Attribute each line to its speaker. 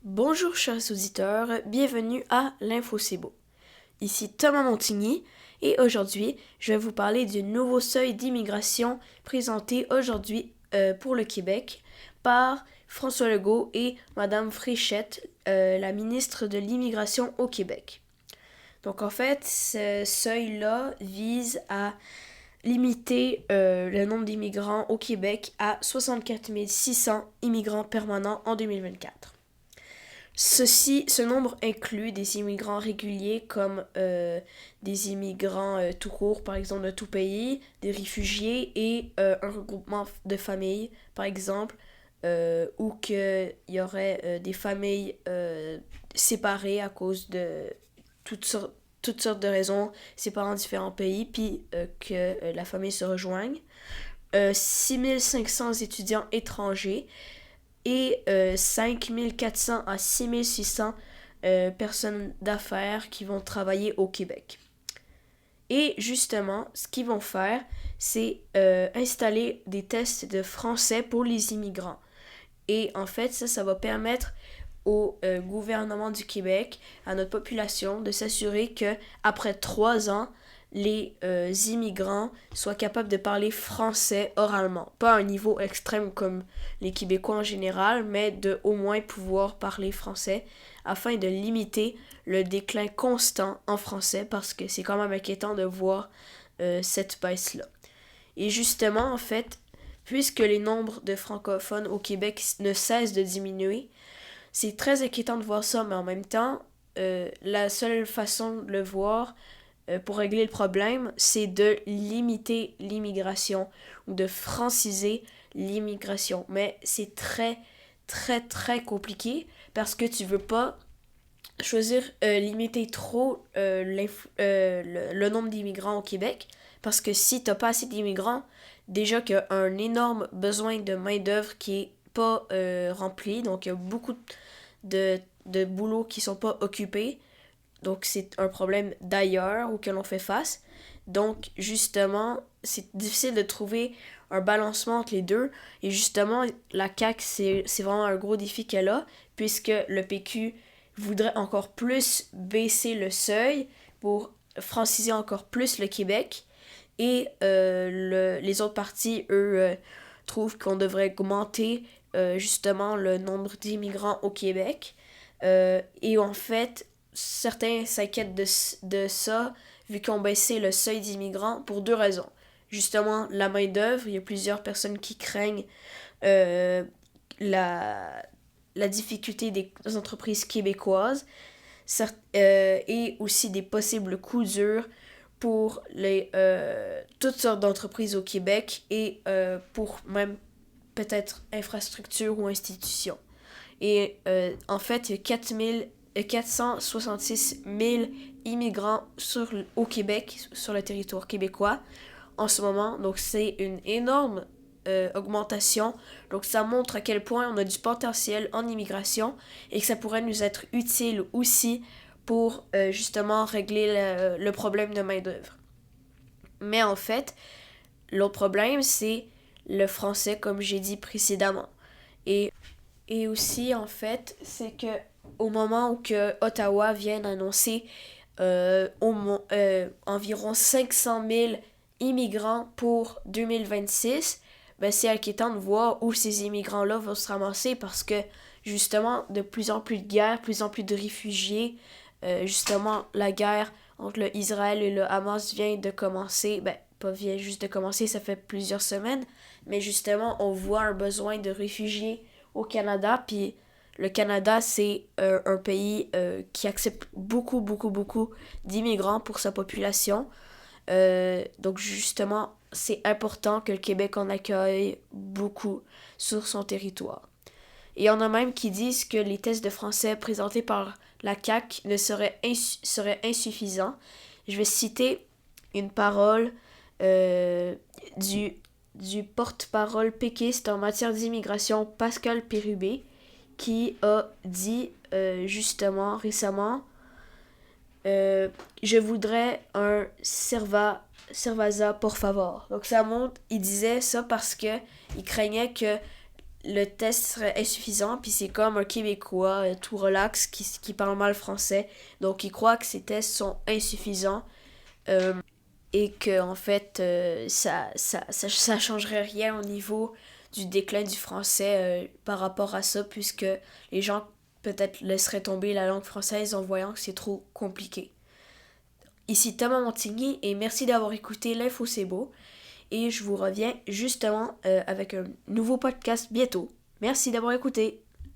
Speaker 1: Bonjour chers auditeurs, bienvenue à l'Info C'est Beau. Ici Thomas Montigny et aujourd'hui je vais vous parler du nouveau seuil d'immigration présenté aujourd'hui pour le Québec par François Legault et Madame Fréchette, la ministre de l'immigration au Québec. Donc en fait, ce seuil-là vise à limiter le nombre d'immigrants au Québec à 64 600 immigrants permanents en 2024. Ce nombre inclut des immigrants réguliers comme des immigrants tout court, par exemple de tout pays, des réfugiés et un regroupement de familles, par exemple, ou qu'il y aurait des familles séparées à cause de toutes sortes de raisons, séparant différents pays, puis que la famille se rejoigne. 6500 étudiants étrangers et 5400 à 6600 personnes d'affaires qui vont travailler au Québec. Et justement, ce qu'ils vont faire, c'est installer des tests de français pour les immigrants. Et en fait, ça va permettre au gouvernement du Québec, à notre population, de s'assurer que après 3 ans, les immigrants soient capables de parler français oralement. Pas à un niveau extrême comme les Québécois en général, mais de au moins pouvoir parler français afin de limiter le déclin constant en français parce que c'est quand même inquiétant de voir cette baisse-là. Et justement, en fait, puisque les nombres de francophones au Québec ne cessent de diminuer, c'est très inquiétant de voir ça, mais en même temps, la seule façon de le voir pour régler le problème, c'est de limiter l'immigration ou de franciser l'immigration. Mais c'est très, très, très compliqué parce que tu veux pas choisir limiter trop le nombre d'immigrants au Québec parce que si t'as pas assez d'immigrants, déjà qu'il y a un énorme besoin de main-d'œuvre qui est pas rempli, donc il y a beaucoup de boulots qui sont pas occupés, donc c'est un problème d'ailleurs auquel on fait face. Donc justement, c'est difficile de trouver un balancement entre les deux. Et justement, la CAQ, c'est vraiment un gros défi qu'elle a, puisque le PQ voudrait encore plus baisser le seuil pour franciser encore plus le Québec. Et les autres partis, eux, trouvent qu'on devrait augmenter justement le nombre d'immigrants au Québec. Et en fait, certains s'inquiètent de ça, vu qu'on baissé le seuil d'immigrants pour deux raisons. Justement, la main-d'œuvre, il y a plusieurs personnes qui craignent euh, la, la difficulté des entreprises québécoises et aussi des possibles coups durs pour toutes sortes d'entreprises au Québec et pour même peut-être infrastructures ou institutions. Et en fait, il y a 466 000 immigrants au Québec, sur le territoire québécois en ce moment. Donc c'est une énorme augmentation. Donc ça montre à quel point on a du potentiel en immigration et que ça pourrait nous être utile aussi pour justement régler le problème de main-d'œuvre. Mais en fait, l'autre problème, c'est le français, comme j'ai dit précédemment. Et et aussi, en fait, c'est que au moment où que Ottawa vient d'annoncer environ 500 000 immigrants pour 2026, ben c'est inquiétant de voir où ces immigrants-là vont se ramasser parce que, justement, de plus en plus de guerres, de plus en plus de réfugiés, justement, la guerre entre le Israël et le Hamas vient de commencer, ben, pas vient juste de commencer, ça fait plusieurs semaines, mais justement, on voit un besoin de réfugiés au Canada, puis le Canada, c'est un pays qui accepte beaucoup, beaucoup, beaucoup d'immigrants pour sa population. Donc justement, c'est important que le Québec en accueille beaucoup sur son territoire. Et il y en a même qui disent que les tests de français présentés par la CAQ seraient insuffisants. Je vais citer une parole euh, du du porte-parole péquiste en matière d'immigration, Pascal Pérubé, qui a dit justement récemment je voudrais un Cerveza por favor. Donc ça montre, il disait ça parce que il craignait que le test serait insuffisant, puis c'est comme un Québécois tout relax qui parle mal français, donc il croit que ces tests sont insuffisants euh, et que en fait ça changerait rien au niveau du déclin du français par rapport à ça, puisque les gens peut-être laisseraient tomber la langue française en voyant que c'est trop compliqué. Ici Thomas Montigny et merci d'avoir écouté l'Info C'est Beau. Et je vous reviens justement avec un nouveau podcast bientôt. Merci d'avoir écouté.